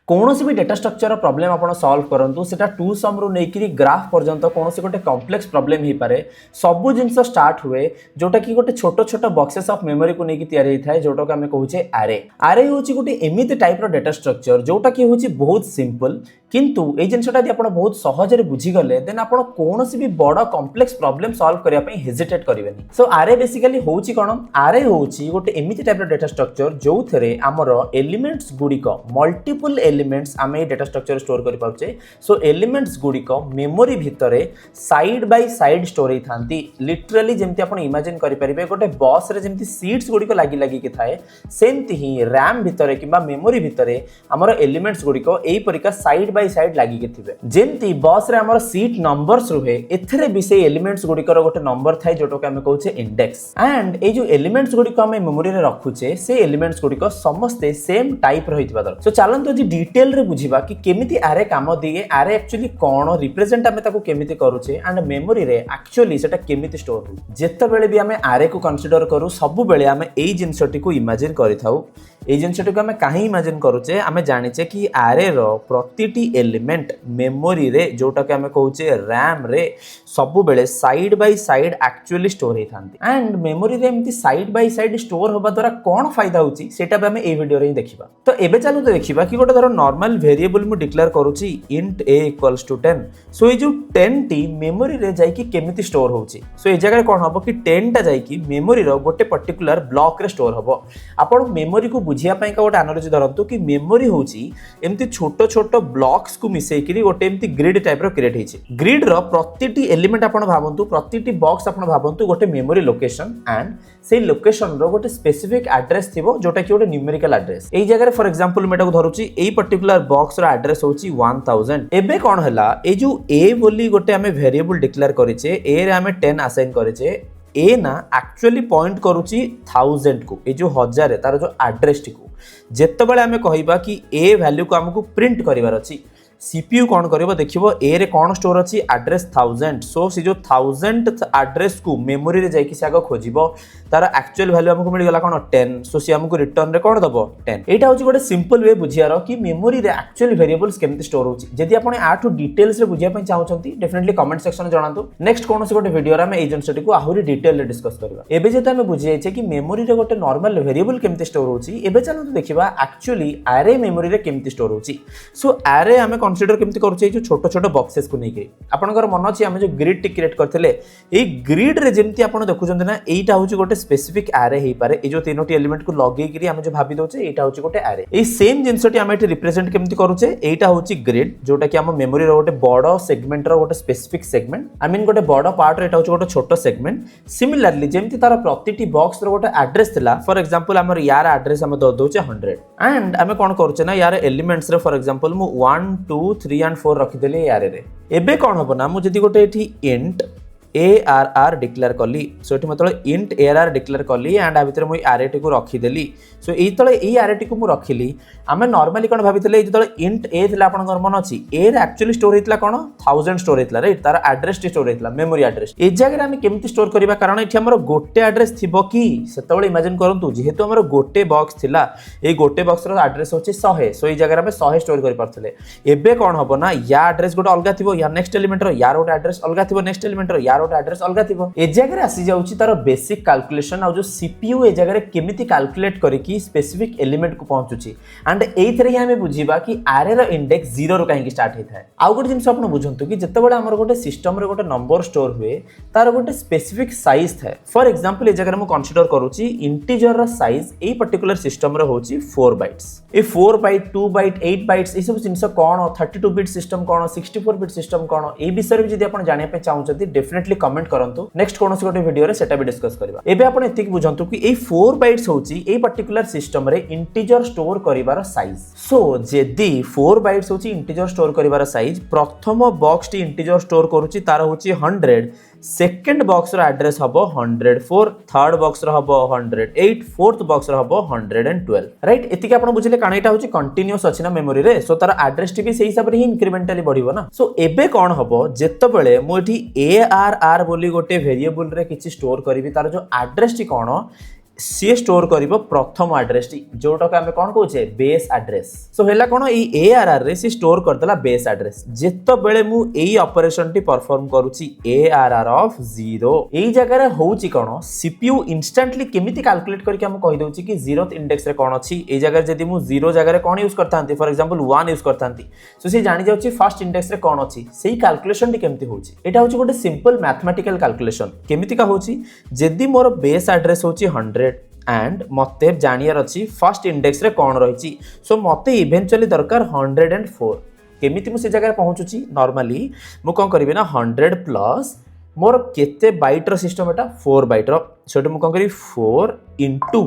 कौन भी data structure problem आप सॉल्व करूँ से टू सम रु नहीं ग्राफ पर्यंत कौन गोटे कॉम्प्लेक्स प्रॉब्लम हो पाए सबू जिन स्टार्ट हुए जोटा कि गोटे छोट छोट बक्सेस ऑफ मेमोरी को लेकिन तैयारी होता है जोटा कि आम कहे आरे हूँ गोटे एमती टाइप डेटा स्ट्रक्चर जोटा कि हूँ बहुत सिंपल किंतु ये जिनसा आप बहुत सहजरे बुझीगले देन आप कौन भी बड़ कॉम्प्लेक्स प्रॉब्लम सॉल्व करने हेजिटेट करेंगे सो आरे बेसिकली हूँ कौन आरे हूँ गोटे एमती टाइप डेटा स्ट्रक्चर जो थे आमर एलिमेंट्स गुड़िक मल्टीपल एलिमेंट्स आम डेटा स्ट्रक्चर स्टोर कर पारे सो एलिमेंट्स गुड़िक मेमोरी भितर साइड बाय साइड स्टोर होता लिटराली जमी आप इमेजिन करेंगे गोटे बस रे जमी सीट्स गुड़िक लगी लगिकी थाए सेमती ही रैम भितर कि मेमोरी भितर आमर एलिमेंट्स गुड़िक यहीपरिका साइड बाय साइड लगिकी थे जमती बस रे आमर सीट नंबर्स रुहे एथरे भी से एलिमेंट्स गुड़िकर गोटे नंबर थाए जोटा कि आम कहे इंडेक्स एंड ये जो एलिमेंट्स गुड़िक आम मेमोरी रे रखुचे से एलिमेंट्स गुड़िक समस्ते सेम टाइप रहितबा दरकार सो चलंतु आज डिटेल रे बुझिबा कि केमिति आरे काम दिए आरे एक्चुअली कौन रिप्रेजेंट आमे ताको केमिति करूचे एंड मेमोरी रे एक्चुअली सेटा केमिति स्टोर हो जेते बेले भी आमे आरे को कंसीडर करू सब बेले आमे एई जिंसटी को इमेजिन करिथाउ ए जिनसटी को आमे काहे इमेजिन करूचे आमे जानिचे कि आरे रो प्रतिटी एलिमेंट मेमोरी रे जोटा कि आमे कहूचे रैम रे सबु बेले side by side actually store होइथांती एंड मेमोरी रे एमती साइड बाय साइड स्टोर होबा द्वारा कोन फायदा होची सेटा भी आमे ए वीडियो रे ही देखिबा तो एबे चलो तो देखिबा कि गोटे धरो नॉर्मल वेरिएबल मु डिक्लेयर करूची int a इक्वल्स टू 10 सो ए जो 10 टी मेमोरी रे जाई कि केमिति स्टोर होची सो ए जगह कोन हबो कि 10 टा जाई कि मेमोरी रो गोटे पर्टिकुलर ब्लॉक रे स्टोर हबो आपण मेमोरी को बुझिया पई का गोटे एनालॉजी धरंतु कि मेमोरी होची एमती छोट छोट ब्लॉक्स को मिसई करी गोटे एमती ग्रिड टाइप रो क्रिएट हिची ग्रिड रो प्रतिटी एलिमेंट आपण भाबंतु प्रतिटी बॉक्स आपण भाबंतु गोटे मेमोरी लोकेशन एंड से लोकेशन रो गोटे स्पेसिफिक एड्रेस थिबो जोटा कि गोटे न्यूमेरिकल एड्रेस एई जगह फॉर एग्जांपल मेटा को धरुची एई पर्टिकुलर बॉक्स रो एड्रेस होची 1000 एबे कोन हला ए जो a बोली गोटे हमें वेरिएबल डिक्लेयर करिचे a रे हमें 10 असाइन करिचे ए ना एक्चुअली पॉइंट करूची 1000 को ए जो 1000 है तार जो एड्रेस टी को जेतेबेले हमें कहिबा कि ए वैल्यू को हमको प्रिंट करिवार अछि सीपीयू कौन करिवो देखिवो ए रे कौन स्टोर अछि एड्रेस 1000 सो सी जो 1000 एड्रेस को मेमोरी रे जाई कि से आगो खोजिबो तार एक्चुअल वैल्यू हमको मिल गला कोन 10 सो सी हमको रिटर्न रे कोन दबो 10 एटा होची गोटे सिंपल वे बुझियार कि मेमोरी रे एक्चुअल वेरिएबल्स केमति स्टोर होची जदि आपण आठु डिटेल्स रे बुझिया पय चाहउछंती डेफिनेटली कमेंट सेक्शन में जणातु नेक्स्ट कोन से गोटे वीडियो रे हम एजेंसी को आहुरी डिटेल रे डिस्कस करबा एबे जेता हम बुझि जाय छै कि मेमोरी रे गोटे नॉर्मल वेरिएबल केमति स्टोर होची एबे चलंतु देखिबा एक्चुअली एरे मेमोरी रे केमति स्टोर होची सो एरे हम कंसीडर केमति करूचे जो छोट छोट बॉक्सेस को लेके आपनकर मन अछि हम जो ग्रिड टी क्रिएट करथिले ए ग्रिड रे जेमति आपण देखुचंत ना एटा होची गोटे स्पेसिफिक एरे हे पारे ए जो तीनोटी एलिमेंट को लगेई करी हम जो भाबी दोचे एटा होची गोटे एरे ए सेम जिंसटी हम एठी रिप्रेजेंट केमति करूचे एटा होची ग्रिड जोटा कि हम मेमोरी रो गोटे बड़ सेगमेंट रो गोटे स्पेसिफिक सेगमेंट आई मीन गोटे बड़ पार्ट रे एटा होची गोटे छोट सेगमेंट सिमिलरली जेमति तार प्रतिटी बॉक्स रो गोटे एड्रेस थिला फॉर एग्जांपल हमर यार एड्रेस हम द दोचे 100 एंड हम कोन करूचे ना यार एलिमेंट्स रे फॉर एग्जांपल मु 1 2 3 एंड 4 रखिदेली यारे रे एबे कोन हबो ना मु जदी गोटे एठी int ARR डिक्लेयर कली सो एठी मतलब int ARR डिक्लेयर कली एंड आ भीतर मु array टी को रखी देली सो एई तळे एई array टी को मु रखिली आमे नॉर्मली कोन भाबितले जे तळे int a थिला आपन घर मन अछि a रे एक्चुअली स्टोर हितला कोन 1000 स्टोर हितला राइट तार एड्रेस टी स्टोर हितला मेमोरी एड्रेस ए जगह आमे केमति स्टोर करबा कारण एठी हमर गोटे एड्रेस थिबो की सेतबेले इमेजिन करंतु जेहेतु हमर गोटे बॉक्स थिला ए गोटे बॉक्स रो एड्रेस होछि 100 सो ए जगह आमे 100 स्टोर करि परथले एबे कोन हबो ना या एड्रेस गोटे अलगा थिबो या नेक्स्ट एलिमेंट रो यार गोटे एड्रेस अलगा थिबो नेक्स्ट एलिमेंट रो यार गोटे एड्रेस अलगा थिबो ए जगह आसी जाउछि तार बेसिक कैलकुलेशन आ जो सीपीयू ए जगह केमिति कैलकुलेट करी कि स्पेसिफिक एलिमेंट को पहुंचुछि एंड एथरे हमें बुझिबा कि आरे रो इंडेक्स 0 रो काहे स्टार्ट हेथाय आ गोटे जिंस आपण बुझंतु कि जतेबेले हमर गोटे सिस्टम रे गोटे नंबर स्टोर हुए तार गोटे स्पेसिफिक साइज थाए फॉर एग्जांपल ए जगह हम कंसीडर करूछि इंटीजर रो साइज ए पर्टिकुलर सिस्टम रे होछि 4 बाइट्स ए 4 बाइट 2 बाइट 8 बाइट्स ए सब जिंस कोन 32 बिट सिस्टम कोन 64 बिट सिस्टम कोन ए विषय रे जदि आपण जानिया पे चाहउछथि डेफिनेटली कमेंट करंतु नेक्स्ट कोन से गोटे वीडियो रे सेटा भी डिस्कस करबा एबे आपण एतिक बुझंतु कि ए 4 बाइट्स होछि ए पर्टिकुलर सिस्टम रे इंटीजर स्टोर करिवार साइज सो जेदी 4 बाइट्स होछि इंटीजर स्टोर करिवार साइज प्रथम बॉक्स टी इंटीजर स्टोर करूछि तार होछि 100 सेकंड बॉक्स रो एड्रेस हबो 104 थर्ड बॉक्स रो हबो 108 फोर्थ बॉक्स रो हबो 112 राइट एतिक आपण बुझिले काना एटा होछि कंटीन्यूअस अछि ना मेमोरी रे सो तार एड्रेस टी भी सेही हिसाब रे ही इंक्रीमेंटली बढ़िबो ना सो एबे कोन हबो जेतेबेले मु एठी ARR बोली गोटे वेरिएबल रे किछि स्टोर करबी तार जो एड्रेस टी कोन सी स्टोर करिवो प्रथम एड्रेस टी जोटा को आमे कोन कहूचे बेस एड्रेस। सो हेला कोन ए एआरआर रे सी स्टोर करदला बेस एड्रेस। जेतो बेले मु एई ऑपरेशन टी परफॉर्म करूची एआरआर ऑफ 0 एई जगह रे होउची कोन सीपीयू इंस्टेंटली केमिति कैलकुलेट करके हम कहि दउची कि 0th इंडेक्स रे कोन अछि। एई जगह जदी मु 0 जगह रे कोन यूज करथांती फॉर एग्जांपल 1 यूज करथांती सो सी जानि जाउची फर्स्ट इंडेक्स रे कोन अछि। सेही कैलकुलेशन टी केमिति होउची एटा होउची गोटे सिंपल मैथमेटिकल कैलकुलेशन। केमिति का होउची जदी मोर बेस एड्रेस होउची 100 एंड मते जानियार अछि फर्स्ट इंडेक्स रे कोन रहिची सो मते इवेंचुअली दरकार 104 केमिति मु से जगह पहुंचुची। नॉर्मली मु कोन करबी ना 100 प्लस मोर केते बाइट रो सिस्टम एटा 4 बाइट रो सोटे मु कोन करी 4 इनटू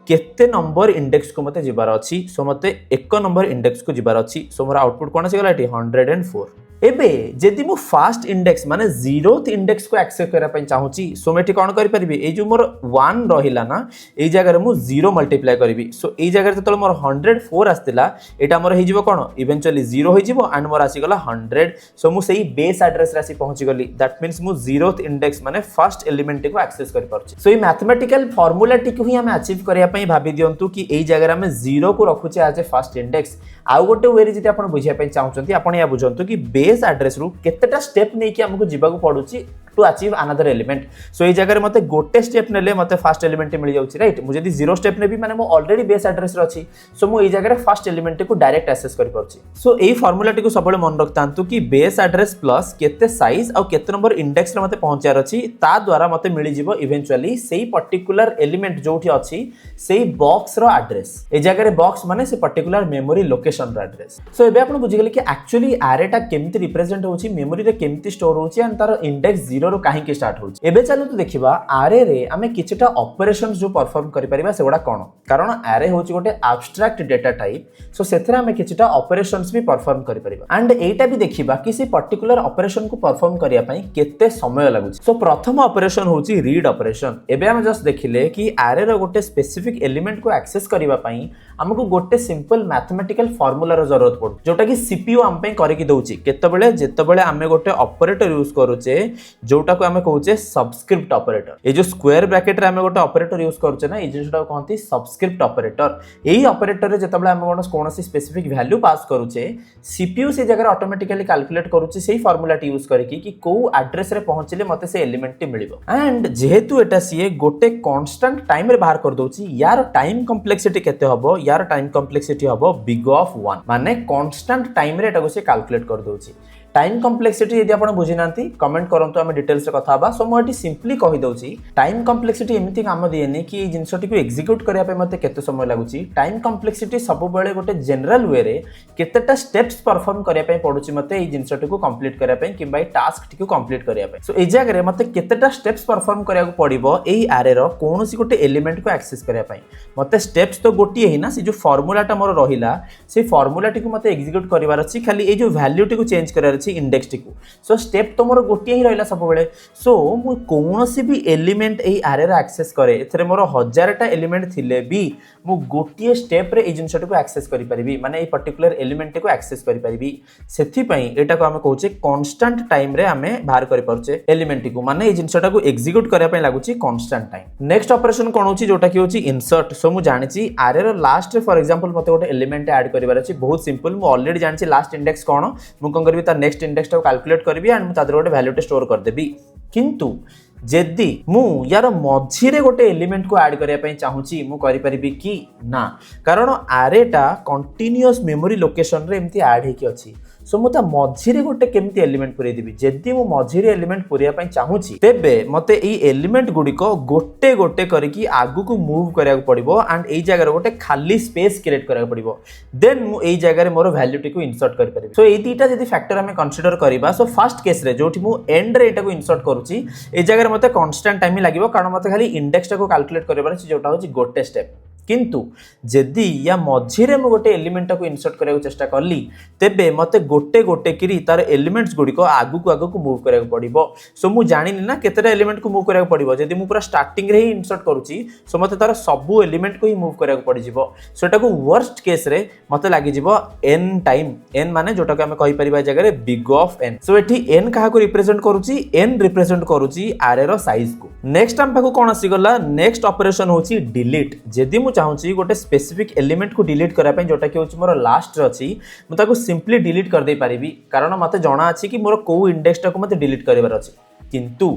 केते नंबर इंडेक्स को मते जिबार अछि सो मते एक नंबर इंडेक्स को जिबार अछि सो मोर आउटपुट कोन आसी गला एटी 104। एबे जदि मु फर्स्ट इंडेक्स माने 0th इंडेक्स को एक्सेस करा पई चाहूची सो मेठी कोन करि परबी ए जो मोर 1 रहिला ना ए जगह रे मु 0 मल्टीप्लाई करबी सो ए जगह रे ततल मोर 104 आस्तिला एटा मोर हे जिवो कोन इवेंचुअली 0 होई जिवो एंड मोर आसी गला 100 सो मु सेही बेस एड्रेस रासी पहुंची गली दैट मींस मु 0th इंडेक्स माने फर्स्ट एलिमेंट को एक्सेस करि परची। सो ए मैथमेटिकल फार्मूला टी को ही हम अचीव करिया पई भाबी दियंतु कि ए जगह रे हम 0 को रखुचे एज ए फर्स्ट इंडेक्स। आउ गोटे वे रे जति आपण बुझिया पई चाहउचंती आपण या बुझंतु कि बेस एड्रेस रु केतेटा स्टेप नै कि हमकु जिबाकू पडुची टू अचीव अनदर एलिमेंट। सो ए जगह रे मते गोटे स्टेप नेले मते फर्स्ट एलिमेंट मिल जाउची राइट। मु जदी 0 स्टेप नेबी माने मु ऑलरेडी बेस एड्रेस रे अछि सो मु ए जगह रे फर्स्ट एलिमेंट को डायरेक्ट एक्सेस करि परची। सो एई फार्मूला टी को सबले मन रखतांतु कि बेस एड्रेस प्लस केते साइज आ केते नंबर इंडेक्स रे मते पहुंचार अछि ता द्वारा मते मिली जिवो इवेंचुअली सेही पर्टिकुलर एलिमेंट जोठी अछि सेही बॉक्स रो एड्रेस। ए जगह रे बॉक्स माने से पर्टिकुलर मेमोरी लोकेशन रो एड्रेस। सो एबे आपण बुझि गेले कि एक्चुअली एरे टा केमिति रिप्रेजेंट होउची मेमोरी रे केमिति स्टोर होउची एंड तार इंडेक्स 0 रो काहे के स्टार्ट होउची। एबे चलो तो देखिबा एरे रे आमे किछटा ऑपरेशंस जो परफॉर्म करि परिबा सेगुडा कोन कारण एरे होउची गोटे एब्स्ट्रैक्ट डेटा टाइप सो सेथरे आमे किछटा ऑपरेशंस भी परफॉर्म करि परिबा एंड एटा भी देखिबा कि से पर्टिकुलर ऑपरेशन को परफॉर्म करिया पई केते समय लागुची। सो प्रथम ऑपरेशन होउची रीड ऑपरेशन। एबे आमे जस्ट देखिले कि एरे रो गोटे स्पेसिफिक एलिमेंट को एक्सेस करिवा पई हमकु गोटे सिंपल मैथमेटिकल फार्मूला रो जरूरत पड़ो जोटा कि सीपीयू हम पे करि कि दउची केतेबेले जेतेबेले आमे गोटे ऑपरेटर यूज करूचे जोटा को आमे कहूचे सबस्क्रिप्ट ऑपरेटर। ए जो स्क्वायर ब्रैकेट रे आमे गोटे ऑपरेटर यूज करूचे ना ए जिनसटा कहंती सबस्क्रिप्ट ऑपरेटर। एही ऑपरेटर रे जेतेबेले आमे कोनोसी स्पेसिफिक वैल्यू पास करूचे सीपीयू से जगह ऑटोमेटिकली कैलकुलेट करूचे सेही फार्मूला टी यूज करके कि को एड्रेस रे पहुंचले मते से एलिमेंट टी मिलिबो एंड जेहेतु एटा सीए गोटे कांस्टेंट टाइम रे बाहर कर दउची यार टाइम कॉम्प्लेक्सिटी केते हबो यार टाइम कॉम्प्लेक्सिटी हबो बिग ऑफ 1 माने कांस्टेंट टाइम रे एटा को से कैलकुलेट कर दउची। टाइम कॉम्प्लेक्सिटी यदि आपण बुझी नांती कमेंट करंतु हम डिटेल्स रे कथा बा। सो मो एटी सिंपली कहि दउची टाइम कॉम्प्लेक्सिटी एमिति काम दिएनी कि जिंसटी को एग्जीक्यूट करिया पे मते केते समय लागुची। टाइम कॉम्प्लेक्सिटी सब बेले गोटे जनरल वे रे केतेटा स्टेप्स परफॉर्म करिया पे पडुची मते ए जिंसटी को कंप्लीट करिया पे किबा ए टास्क टी को कंप्लीट करिया पे। सो ए जगह रे मते केतेटा स्टेप्स परफॉर्म करिया को पडिबो एई एरे रो कोनोसी गोटे एलिमेंट को एक्सेस करिया पे मते स्टेप्स तो गोटी ही ना से जो फार्मूला टा मोर रहिला से फार्मूला टी को मते एग्जीक्यूट करिवार अछि खाली ए जो वैल्यू टी को चेंज करिवार अछि इंडेक्स टी को। सो स्टेप तो मोर गोटी ही रहिला सब बेले। सो मु कोनोसी भी एलिमेंट एई एरे रो एक्सेस करे एथरे मोर 1000 टा एलिमेंट थिले भी मु गोटी स्टेप रे ए जिंसटी को एक्सेस करि परिबी माने ए पर्टिकुलर एलिमेंट को एक्सेस करि परिबी। सेथि पई एटा को हम कहूचे कांस्टेंट टाइम रे हमें बाहर करि परचे एलिमेंट को माने ए जिंसटा को एग्जीक्यूट करिया पई लागुची कांस्टेंट टाइम। नेक्स्ट ऑपरेशन कोन होची जोटा कि होची इंसर्ट। सो मु जानिची एरे रो लास्ट रे फॉर एग्जांपल मते गोटे एलिमेंट ऐड करिवार अछि बहुत सिंपल मु ऑलरेडी जानिची लास्ट इंडेक्स कोन मु कोन करबी तार नेक्स्ट इंडेक्स टा कैलकुलेट करबी एंड मु तादर गोटे वैल्यू टे स्टोर कर देबी। किंतु जेदी मु यार मझी रे गोटे एलिमेंट को ऐड करिया पई चाहूची मु करि परिबी कि ना कारण एरे टा कंटीन्यूअस मेमोरी लोकेशन रे एम्ति ऐड हे कि अछि। सो मु ता मझी रे गोटे केमति एलिमेंट पुरै देबी जेदी मु मझी रे एलिमेंट पुरिया पई चाहूची तेबे मते एई एलिमेंट गुडी को गोटे गोटे करिकि आगु को मूव करिया को पड़िबो एंड एई जगह रे गोटे खाली स्पेस क्रिएट करिया को पड़िबो देन मु एई जगह रे मोर वैल्यू टी को इंसर्ट करि परिबी। सो एई तीटा जदी फैक्टर हमें कंसीडर करिबा सो फर्स्ट केस रे जोठी मु एंड रे एटा को इंसर्ट करूची एई जगह रे मते कांस्टेंट टाइम लागिबो कारण मते खाली इंडेक्स टा को कैलकुलेट करिबार अछि जोटा होची गोटे स्टेप। किंतु जदि या मझी रे मु गोटे एलिमेंट को इंसर्ट करिया को चेष्टा करली तेबे मते गोटे गोटे किरी तार एलिमेंट्स गुड़िक आगु मूव करा पड़ो। सो मुझे जानी ना केतेटा एलिमेंट को मूव करा पड़ो। जदि मुझे पूरा स्टार्टिंग रे ही इंसर्ट करुच्ची सो मते तार सबू एलिमेंट को ही मूव करा पड़ो। सो एटा को वर्स्ट केस रे मते लागि जिवो n टाइम, n माने जोटा को हम कहि परिबा जगह रे बिग ऑफ n। सो एठी n कहा को रिप्रेजेंट करूची, n रिप्रेजेंट करूची array रो साइज को। नेक्स्ट हम पाखु कोन आसी गला, नेक्स्ट ऑपरेशन होची डिलीट। जदि मु चाहूची गोटे स्पेसिफिक एलिमेंट को डिलीट करा पे जोटा कि होची मोर लास्ट रे अछि, मु ताको सिंपली डिलीट कर दे परिबी कारण मते जणा अछि कि मोर को इंडेक्स टा को मते डिलीट करिवार अछि। किंतु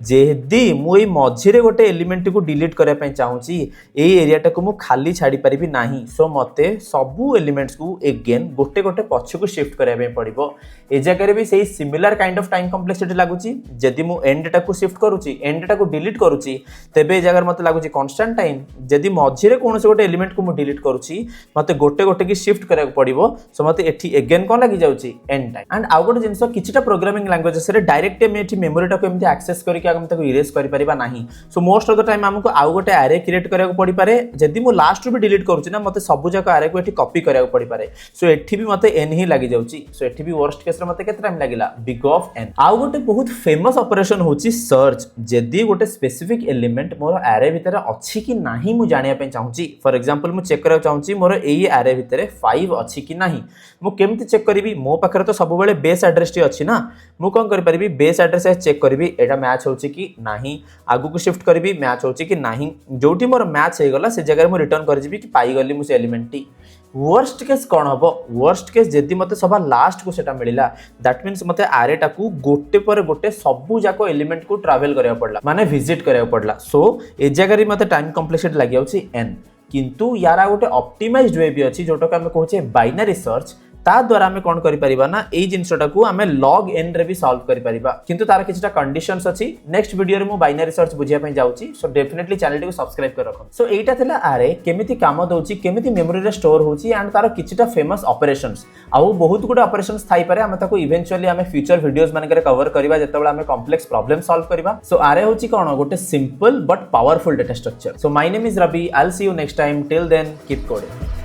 जेदी मु ए मझिरे गोटे एलिमेंट को डिलीट करिया पे चाहूची ए एरिया टा को मु खाली छाड़ी परिबी नाही। सो मते सबू एलिमेंट्स को अगेन गोटे गोटे पछ को शिफ्ट करिया पे पड़िबो। ए जगह रे भी सेही similar kind of time complexity लागुची। जदी मु एंड टा को शिफ्ट करूची, एंड टा को डिलीट करूची, तेबे ए जगह रे मते लागुची कांस्टेंट टाइम। जदी मझिरे कोनसे गोटे एलिमेंट को मु डिलीट करूची मते गोटे गोटे की शिफ्ट करिया पड़िबो। सो मते एठी अगेन कोन लागि जाउची एंड टाइम। एंड आउ गोटे जिंस किछटा प्रोग्रामिंग लैंग्वेजेस रे डायरेक्ट हम एठी मेमोरी टा को एमती एक्सेस करके हम ताको इरेज करि परिबा नाही। So most of the time हमको आउ गोटे एरे क्रिएट करिया को पड़ी पारे। जदी मु लास्ट भी डिलीट करूची ना मते सब जाक एरे को एठी कॉपी करिया को पड़ी पारे। सो एठी भी मते n ही लागि जाउची। सो एठी भी वर्स्ट केस रे मते केते टाइम लागिला बिग ऑफ n। आउ गोटे बहुत फेमस ऑपरेशन होची सर्च। जदी गोटे स्पेसिफिक एलिमेंट मोर एरे भितर अछि कि नाही मु जानिया पे चाहूची। फॉर एग्जांपल मु चेक करा चाहूची मोर एई एरे भितर 5 अछि कि नाही। मु केमति चेक करिवि, मो पाखरे तो सब बेले बेस एड्रेस टी अछि ना। मु कोन करि परिबि, बेस एड्रेस चेक करिवि एटा मैच होची कि नाही। आगु को शिफ्ट करिवि मैच होची कि नाही। जोटी मोर मैच हे गला से जगह मु रिटर्न कर जिवि कि पाई गली मु से एलिमेंट टी। वर्स्ट केस कोन हबो, वर्स्ट केस जदी मते सभा लास्ट को सेटा मिलिला दैट मींस मते एरे टा को गोटे पर गोटे सबु जाको एलिमेंट को ट्रैवल करिया पड़ला, माने विजिट करिया पड़ला। सो ए जगह रे मते टाइम कॉम्प्लेक्सिटी लागि जाउची n। किंतु यारा गोटे ऑप्टिमाइज्ड वे भी अछि जोटा को हम कहूचे बाइनरी सर्च। ता द्वारा हमें कौन करि परिबा ना एई जिंसटा को हमें log n रे भी सॉल्व करि परिबा। किंतु तार किछटा कंडीशंस अछि। नेक्स्ट वीडियो रे मु बाइनरी सर्च बुझिया पे जाउची। सो डेफिनेटली चैनल टी को सब्सक्राइब कर रखो। सो एटा थिला आरे केमिति काम दउची, केमिति मेमोरी रे स्टोर होची एंड तार किछटा फेमस ऑपरेशंस। आउ बहुत गुड ऑपरेशंस थाई पारे। हमें ताको इवेंचुअली हमें फ्यूचर वीडियोस माने करे कवर करबा जेतेबेला हमें कॉम्प्लेक्स प्रॉब्लम सॉल्व करबा। सो आरे होची कोन गोटे simple but powerful data structure. So my name is Ravi. I will see you next time. Till then keep coding.